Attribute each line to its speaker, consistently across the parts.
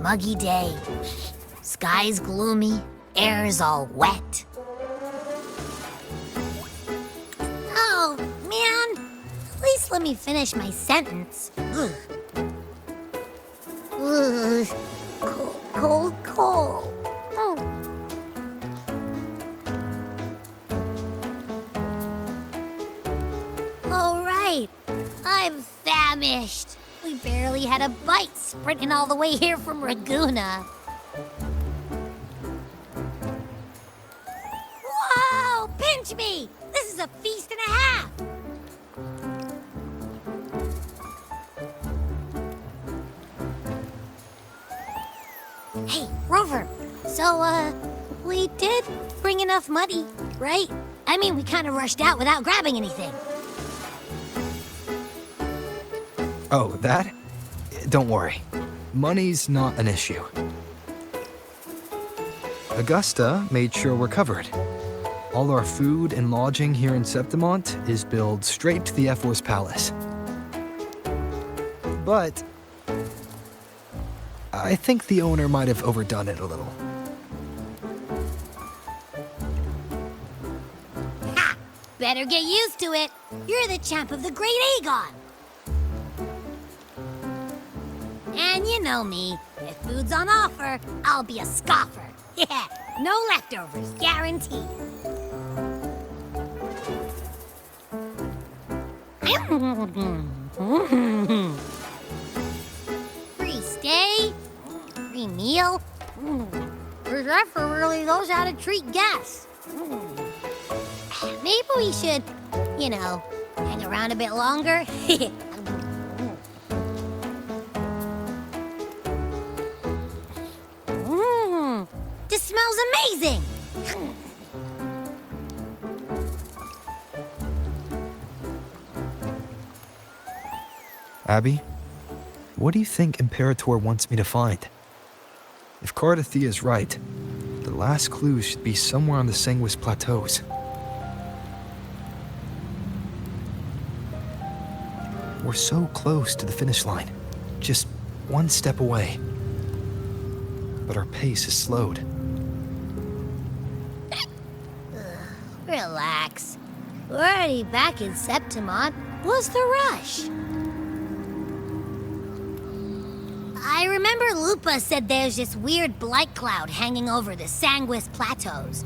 Speaker 1: muggy day. Sky's gloomy, air's all wet. Oh, man. At least let me finish my sentence. Ugh. Ugh. Cold, cold, cold. Oh. All right. I'm famished. We barely had a bite sprinting all the way here from Ragusa. Whoa! Pinch me! This is a feast and a half! Hey, Rover. So, we did bring enough money, right? I mean, we kind of rushed out without grabbing anything.
Speaker 2: Oh, that? Don't worry. Money's not an issue. Augusta made sure we're covered. All our food and lodging here in Septimont is billed straight to the F4's palace. But I think the owner might have overdone it a little.
Speaker 1: Ha! Better get used to it. You're the champ of the Great Aegon. And you know me, if food's on offer, I'll be a scoffer. Yeah, no leftovers, guaranteed. Free stay, free meal. This effort really knows how to treat guests. Maybe we should, hang around a bit longer. This smells amazing!
Speaker 2: Abby, what do you think Imperator wants me to find? If Cardathea's right, the last clues should be somewhere on the Sanguis plateaus. We're so close to the finish line, just one step away. But our pace is slowed.
Speaker 1: Relax. We're already back in Septimont. What's the rush? I remember Lupa said there's this weird blight cloud hanging over the Sanguis plateaus.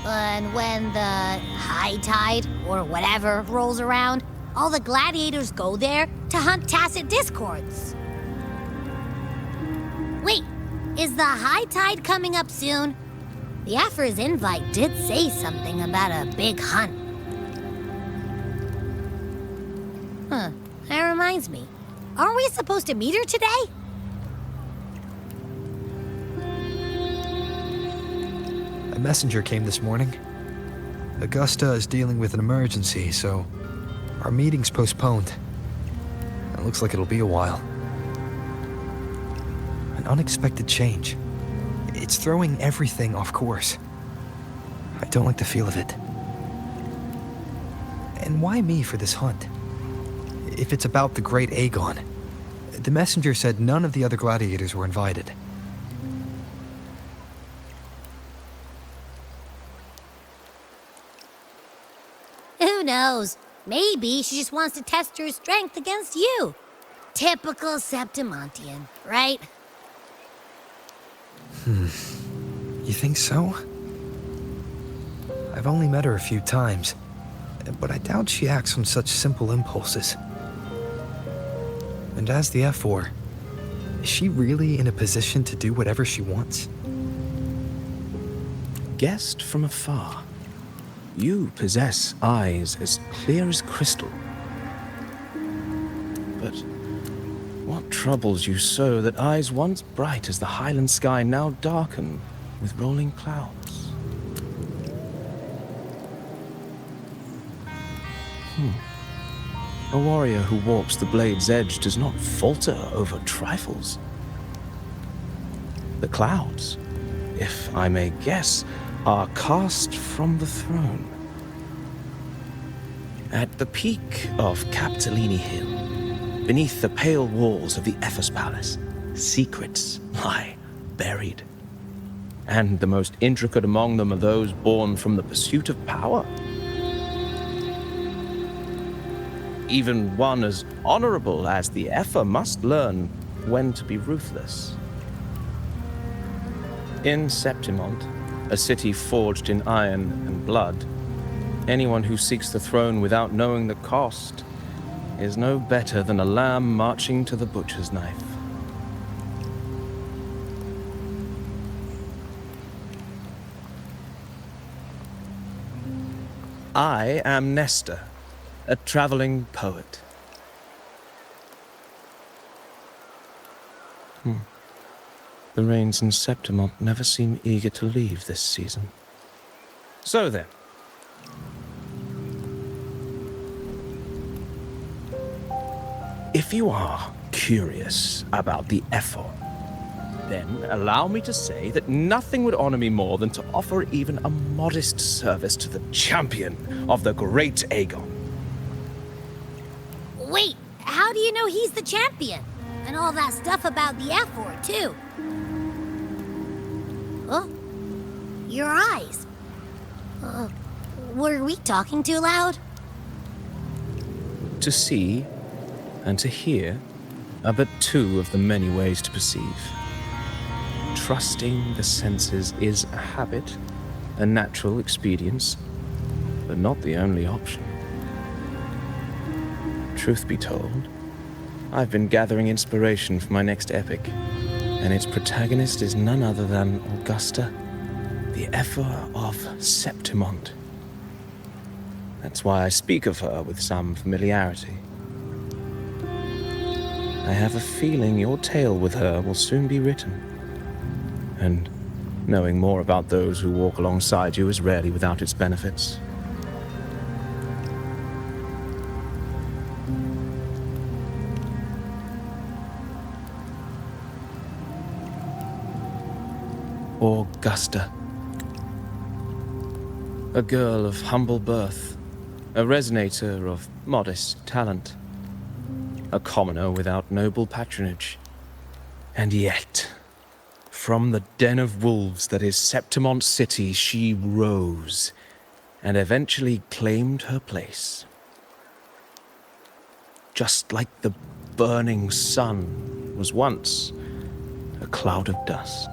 Speaker 1: And when the high tide, or whatever, rolls around, all the gladiators go there to hunt tacit discords. Wait, is the high tide coming up soon? The Aphor's invite did say something about a big hunt. Huh, that reminds me. Aren't we supposed to meet her today?
Speaker 2: A messenger came this morning. Augusta is dealing with an emergency, so our meeting's postponed. It looks like it'll be a while. An unexpected change. It's throwing everything off course. I don't like the feel of it. And why me for this hunt? If it's about the Great Aegon, the messenger said none of the other gladiators were invited.
Speaker 1: Who knows? Maybe she just wants to test her strength against you. Typical Septimontian, right?
Speaker 2: You think so? I've only met her a few times, but I doubt she acts on such simple impulses. And as the F4, is she really in a position to do whatever she wants?
Speaker 3: Guessed from afar, you possess eyes as clear as crystal. But what troubles you so that eyes once bright as the highland sky now darken with rolling clouds? A warrior who walks the blade's edge does not falter over trifles. The clouds, if I may guess, are cast from the throne. At the peak of Capitolini Hill, beneath the pale walls of the Ephes Palace, secrets lie buried. And the most intricate among them are those born from the pursuit of power. Even one as honorable as the Epher must learn when to be ruthless. In Septimont, a city forged in iron and blood, anyone who seeks the throne without knowing the cost is no better than a lamb marching to the butcher's knife. I am Nestor, a traveling poet. The rains in Septimont never seem eager to leave this season. So then. If you are curious about the Epher, then allow me to say that nothing would honor me more than to offer even a modest service to the champion of the great Aegon.
Speaker 1: Wait, how do you know he's the champion? And all that stuff about the F4, too? Oh, your eyes. Were we talking too loud?
Speaker 3: To see and to hear are but two of the many ways to perceive. Trusting the senses is a habit, a natural expedience, but not the only option. Truth be told, I've been gathering inspiration for my next epic, and its protagonist is none other than Augusta, the Epher of Septimont. That's why I speak of her with some familiarity. I have a feeling your tale with her will soon be written. And knowing more about those who walk alongside you is rarely without its benefits. Augusta. A girl of humble birth, a resonator of modest talent, a commoner without noble patronage. And yet, from the den of wolves that is Septimont City, she rose and eventually claimed her place. Just like the burning sun was once a cloud of dust.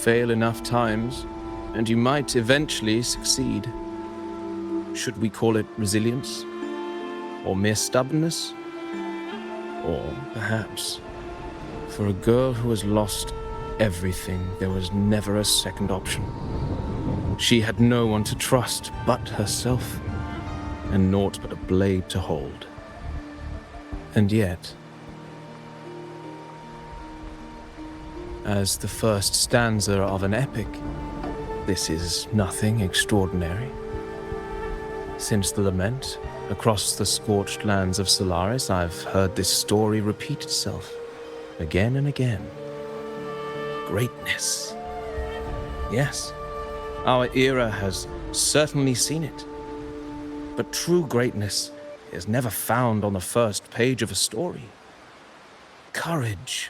Speaker 3: fail enough times, and you might eventually succeed. Should we call it resilience? Or mere stubbornness? Or perhaps, for a girl who has lost everything, there was never a second option. She had no one to trust but herself, and naught but a blade to hold. And yet, as the first stanza of an epic, this is nothing extraordinary. Since the lament, across the scorched lands of Solaris, I've heard this story repeat itself, again and again. Greatness. Yes, our era has certainly seen it. But true greatness is never found on the first page of a story. Courage,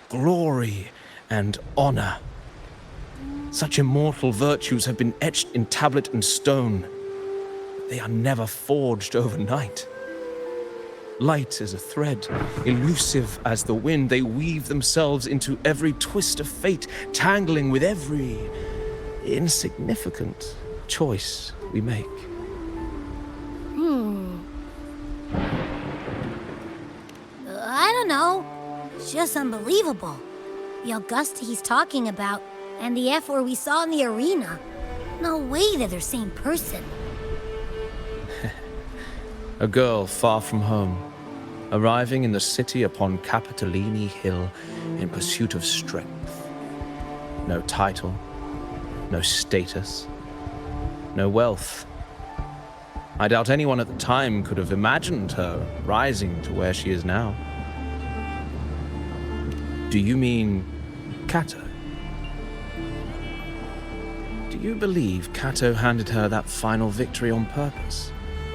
Speaker 3: glory, and honor. Such immortal virtues have been etched in tablet and stone. They are never forged overnight. Light as a thread, elusive as the wind, they weave themselves into every twist of fate, tangling with every insignificant choice we make.
Speaker 1: I don't know. It's just unbelievable. The Augusta he's talking about, and the F-word we saw in the arena. No way they're the same person.
Speaker 3: A girl far from home, arriving in the city upon Capitolini Hill in pursuit of strength. No title, no status, no wealth. I doubt anyone at the time could have imagined her rising to where she is now. Do you mean Cato? Do you believe Cato handed her that final victory on purpose,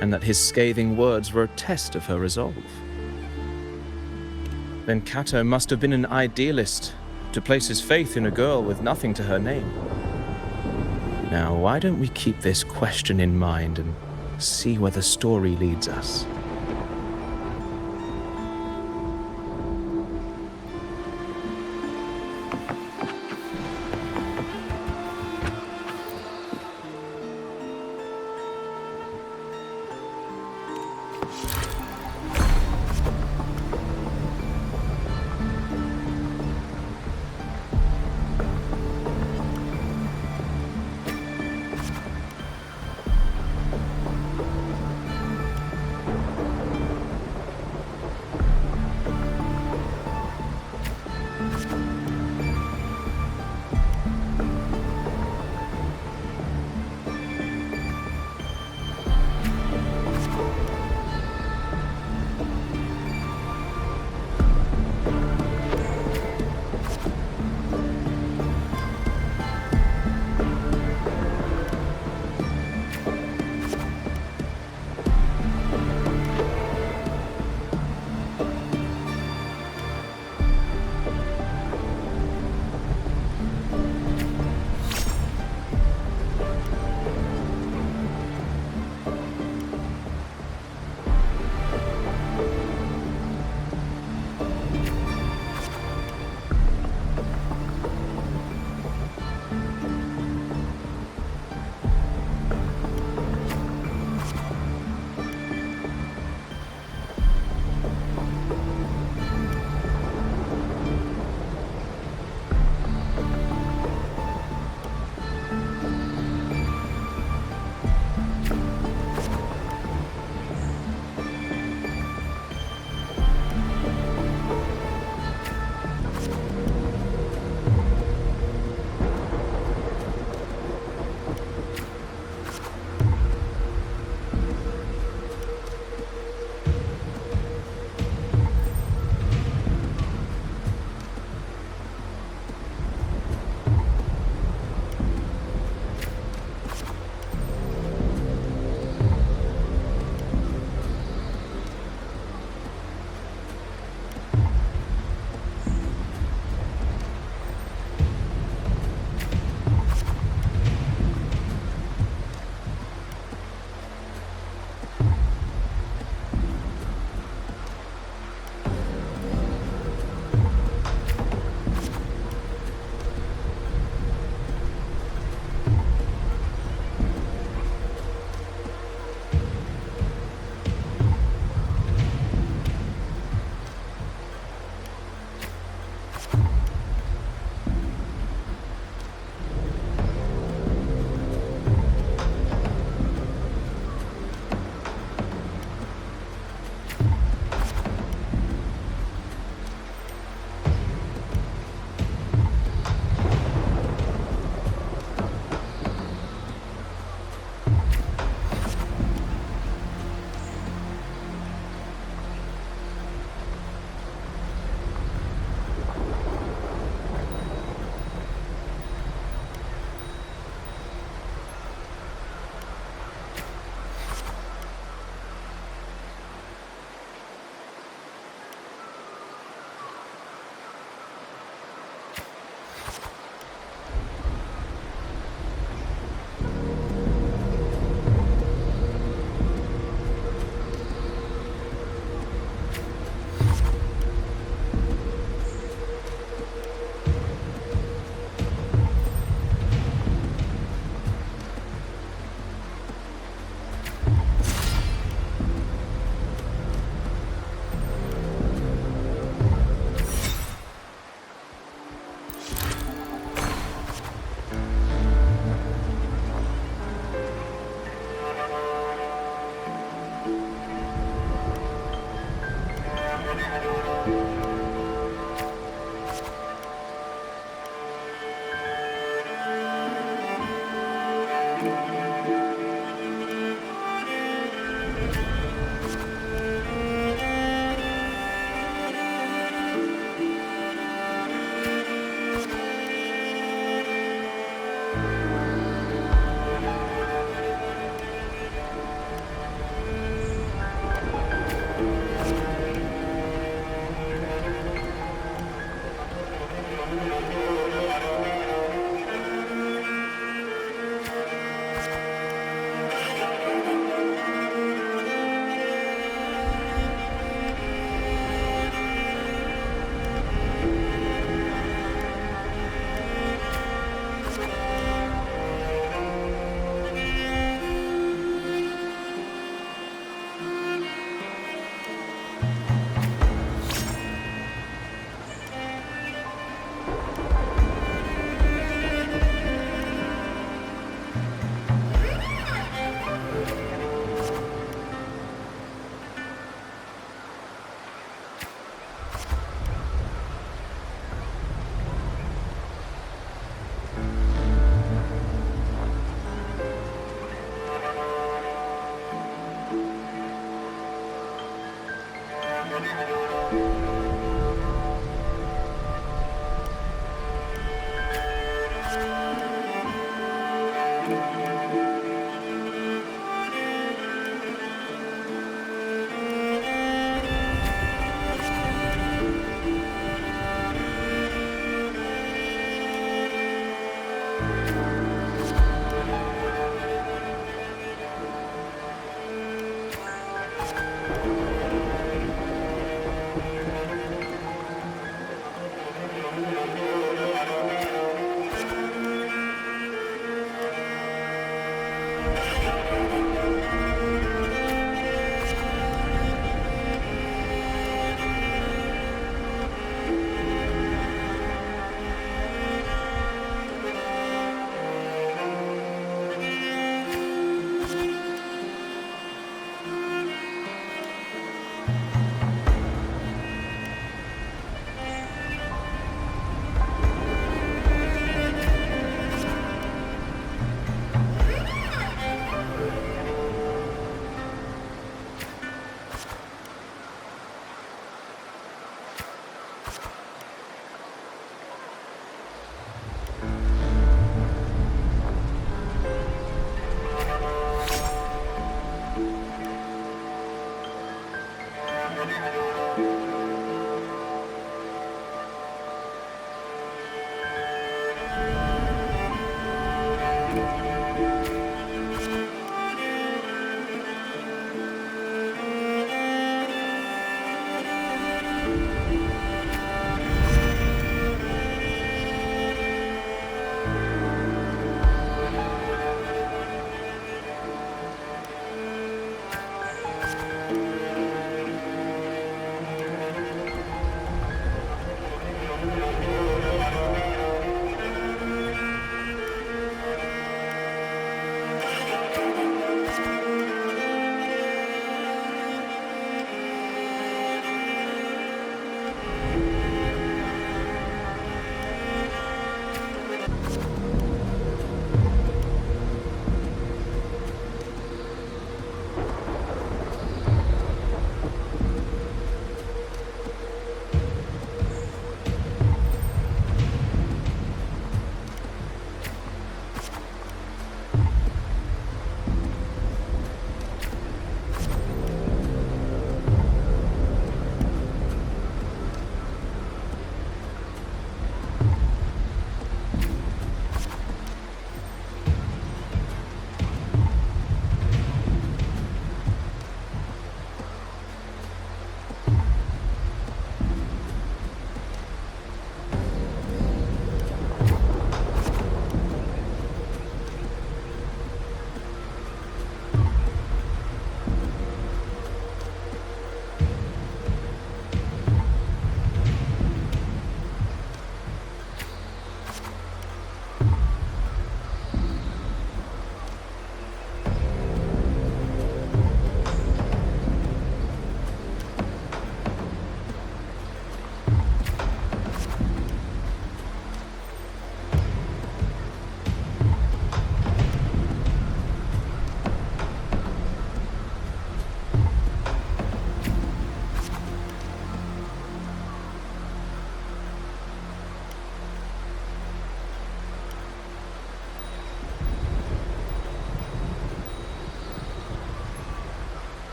Speaker 3: and that his scathing words were a test of her resolve? Then Cato must have been an idealist to place his faith in a girl with nothing to her name. Now, why don't we keep this question in mind and see where the story leads us?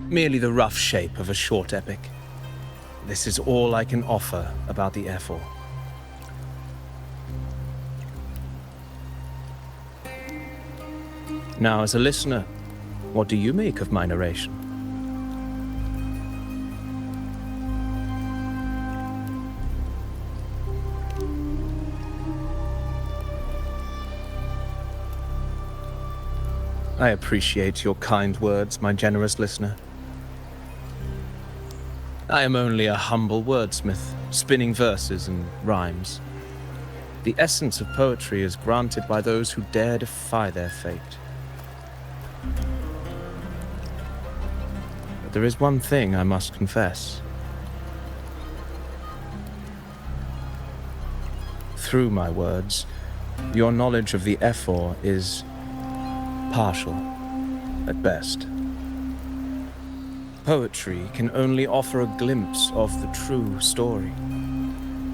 Speaker 3: merely the rough shape of a short epic. This is all I can offer about the Ephor. Now, as a listener, what do you make of my narration? I appreciate your kind words, my generous listener. I am only a humble wordsmith, spinning verses and rhymes. The essence of poetry is granted by those who dare defy their fate. But there is one thing I must confess. Through my words, your knowledge of the Ephor is partial, at best. Poetry can only offer a glimpse of the true story,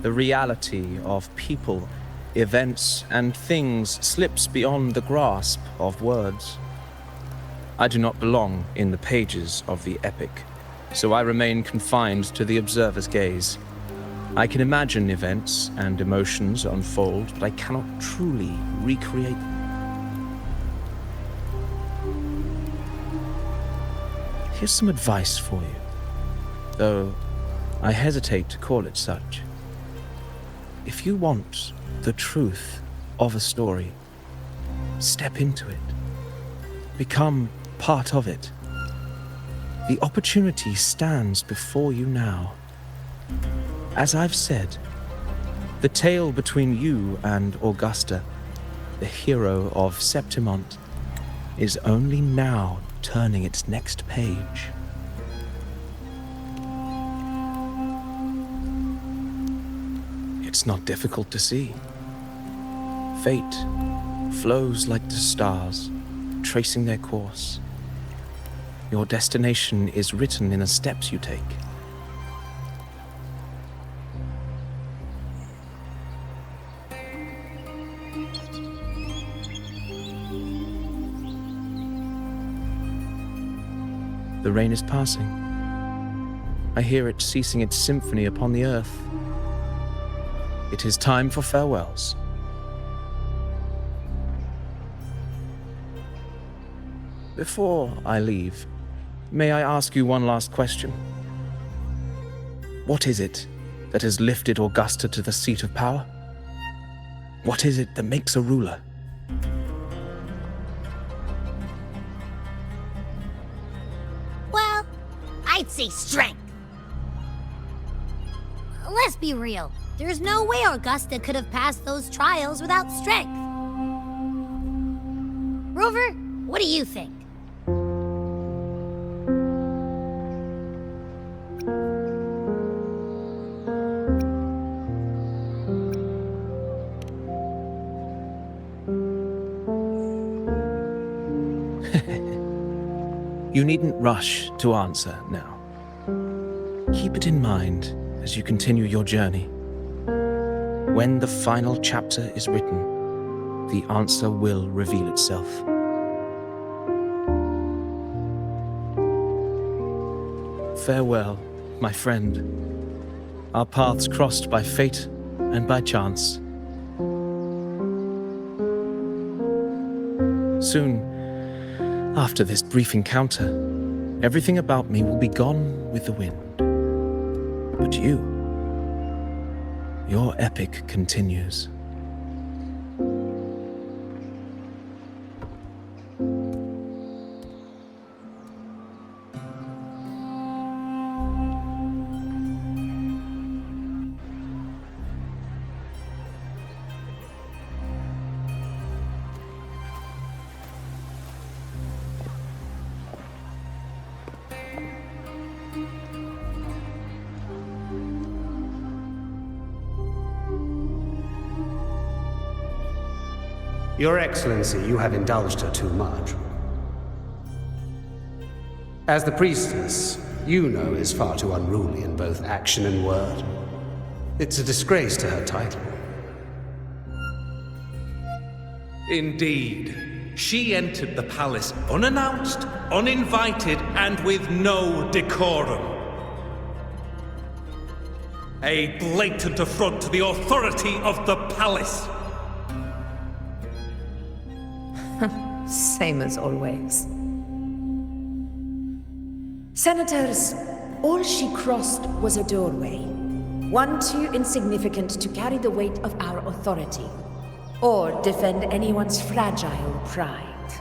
Speaker 3: the reality of people, events, and things slips beyond the grasp of words. I do not belong in the pages of the epic, so I remain confined to the observer's gaze. I can imagine events and emotions unfold, but I cannot truly recreate them. Here's some advice for you, though I hesitate to call it such. If you want the truth of a story, step into it. Become part of it. The opportunity stands before you now. As I've said, the tale between you and Augusta, the hero of Septimont, is only now turning its next page. It's not difficult to see. Fate flows like the stars, tracing their course. Your destination is written in the steps you take. The rain is passing. I hear it ceasing its symphony upon the earth. It is time for farewells. Before I leave, may I ask you one last question? What is it that has lifted Augusta to the seat of power? What is it that makes a ruler?
Speaker 1: Well, I'd say strength. Let's be real. There's no way Augusta could have passed those trials without strength. Rover, what do you think?
Speaker 3: You needn't rush to answer now. Keep it in mind as you continue your journey. When the final chapter is written, the answer will reveal itself. Farewell, my friend. Our paths crossed by fate and by chance. Soon, after this brief encounter, everything about me will be gone with the wind. But you, your epic continues.
Speaker 4: Your Excellency, you have indulged her too much. As the priestess, Iuno is far too unruly in both action and word. It's a disgrace to her title.
Speaker 5: Indeed. she entered the palace unannounced, uninvited, and with no decorum. A blatant affront to the authority of the palace.
Speaker 6: Same as always. Senators, all she crossed was a doorway. One too insignificant to carry the weight of our authority, or defend anyone's fragile pride.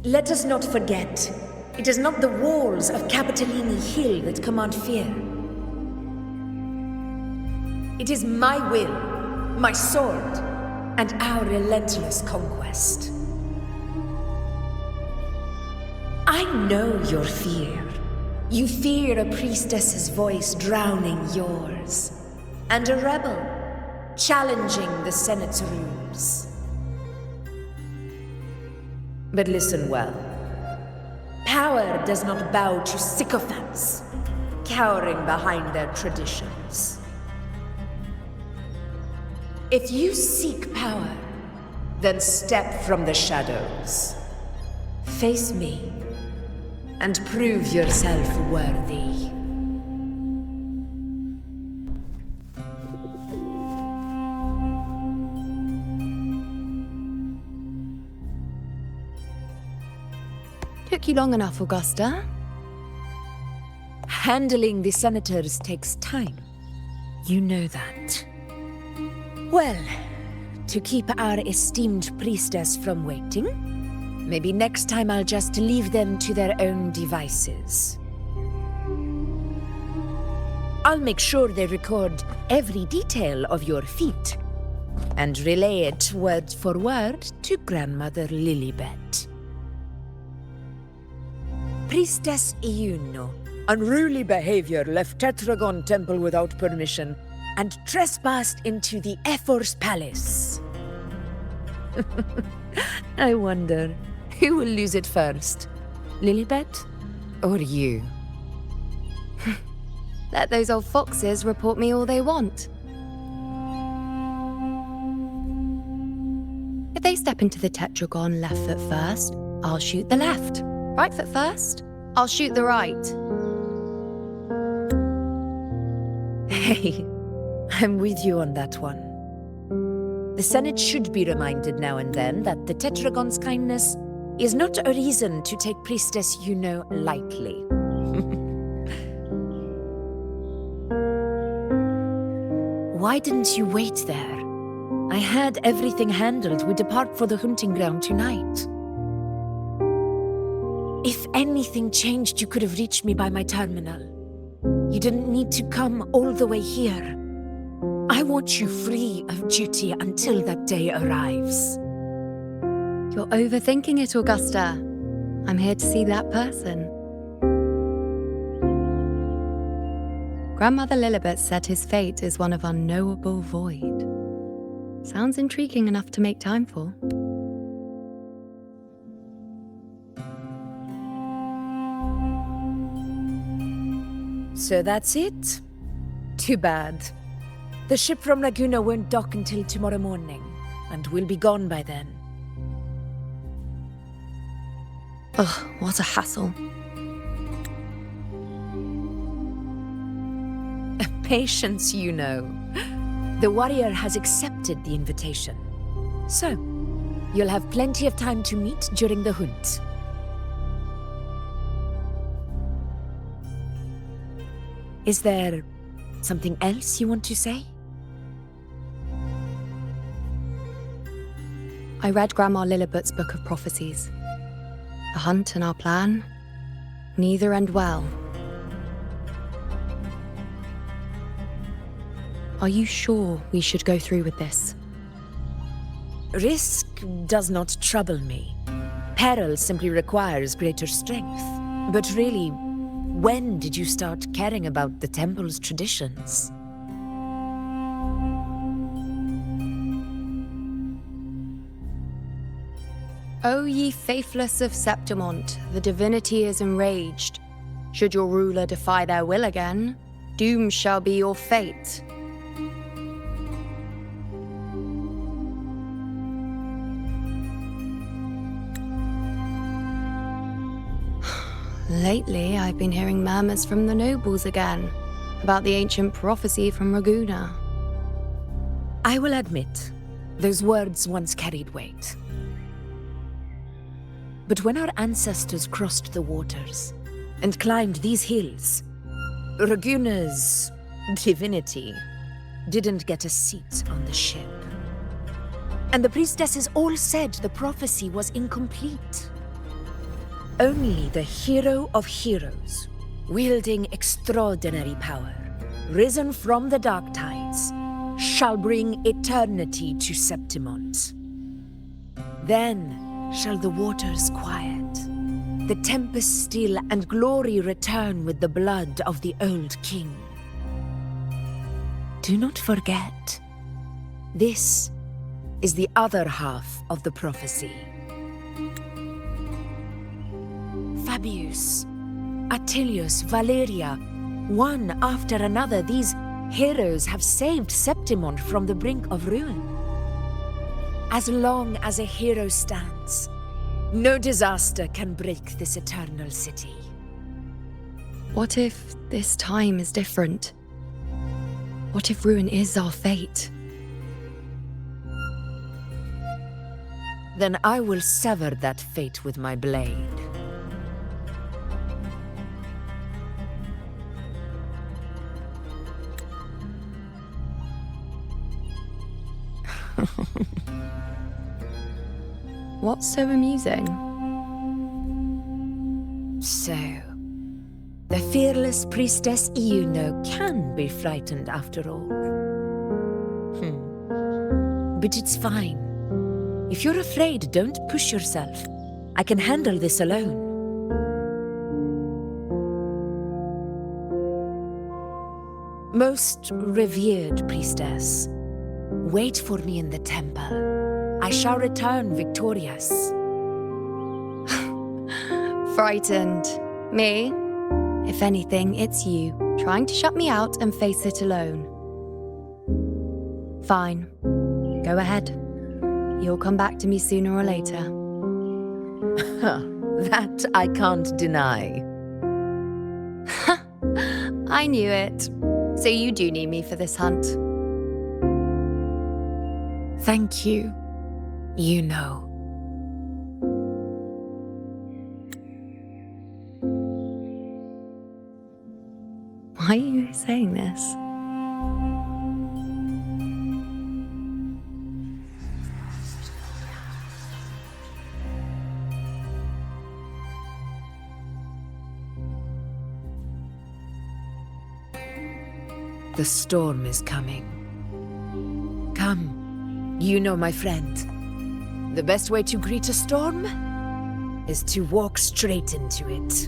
Speaker 6: Let us not forget, it is not the walls of Capitolini Hill that command fear. It is my will, my sword, and our relentless conquest. I know your fear. You fear a priestess's voice drowning yours, and a rebel challenging the Senate's rules. But listen well. Power does not bow to sycophants, cowering behind their traditions. If you seek power, then step from the shadows. Face me, and prove yourself worthy.
Speaker 7: Took you long enough, Augusta.
Speaker 6: Handling the senators takes time. You know that. Well, to keep our esteemed priestess from waiting, maybe next time I'll just leave them to their own devices. I'll make sure they record every detail of your feat, and relay it word for word to Grandmother Lilibet. Priestess Iuno, unruly behavior, left Tetragon Temple without permission, and trespassed into the Ephor's palace. I wonder, who will lose it first? Lilibet or you?
Speaker 7: Let those old foxes report me all they want. If they step into the tetragon left foot first, I'll shoot the left. Right foot first, I'll shoot the right.
Speaker 6: Hey, I'm with you on that one. The Senate should be reminded now and then that the Tetragon's kindness is not a reason to take Priestess Iuno lightly. Why didn't you wait there? I had everything handled. We depart for the hunting ground tonight. If anything changed, you could have reached me by my terminal. You didn't need to come all the way here. I want you free of duty until that day arrives.
Speaker 7: You're overthinking it, Augusta. I'm here to see that person. Grandmother Lilibet said his fate is one of unknowable void. Sounds intriguing enough to make time for.
Speaker 6: So that's it? Too bad. The ship from Laguna won't dock until tomorrow morning, and we'll be gone by then.
Speaker 7: Ugh, what a hassle.
Speaker 6: Patience, you know. The warrior has accepted the invitation. So, you'll have plenty of time to meet during the hunt. Is there something else you want to say?
Speaker 7: I read Grandma Lilibet's book of prophecies. The hunt and our plan, neither end well. Are you sure we should go through with this?
Speaker 6: Risk does not trouble me. Peril simply requires greater strength. But really, when did you start caring about the temple's traditions?
Speaker 7: O ye faithless of Septimont, the divinity is enraged. Should your ruler defy their will again, doom shall be your fate. Lately, I've been hearing murmurs from the nobles again about the ancient prophecy from Raguna.
Speaker 6: I will admit, those words once carried weight. But when our ancestors crossed the waters and climbed these hills, Raguna's divinity didn't get a seat on the ship. And the priestesses all said the prophecy was incomplete. Only the hero of heroes, wielding extraordinary power, risen from the dark tides, shall bring eternity to Septimont. Then shall the waters quiet, the tempest still, and glory return with the blood of the old king. Do not forget, this is the other half of the prophecy. Fabius, Attilius, Valeria, one after another, these heroes have saved Septimont from the brink of ruin. As long as a hero stands, no disaster can break this eternal city.
Speaker 7: What if this time is different? What if ruin is our fate?
Speaker 6: Then I will sever that fate with my blade.
Speaker 7: What's so amusing?
Speaker 6: So, the fearless priestess Iuno can be frightened after all. But it's fine. If you're afraid, don't push yourself. I can handle this alone. Most revered priestess, wait for me in the temple. I shall return victorious.
Speaker 7: Frightened. Me? If anything, it's you, trying to shut me out and face it alone. Fine. Go ahead. You'll come back to me sooner or later.
Speaker 6: That I can't deny.
Speaker 7: I knew it. So you do need me for this hunt.
Speaker 6: Thank you. You know.
Speaker 7: Why are you saying this?
Speaker 6: The storm is coming. Come, you know, my friend. The best way to greet a storm is to walk straight into it.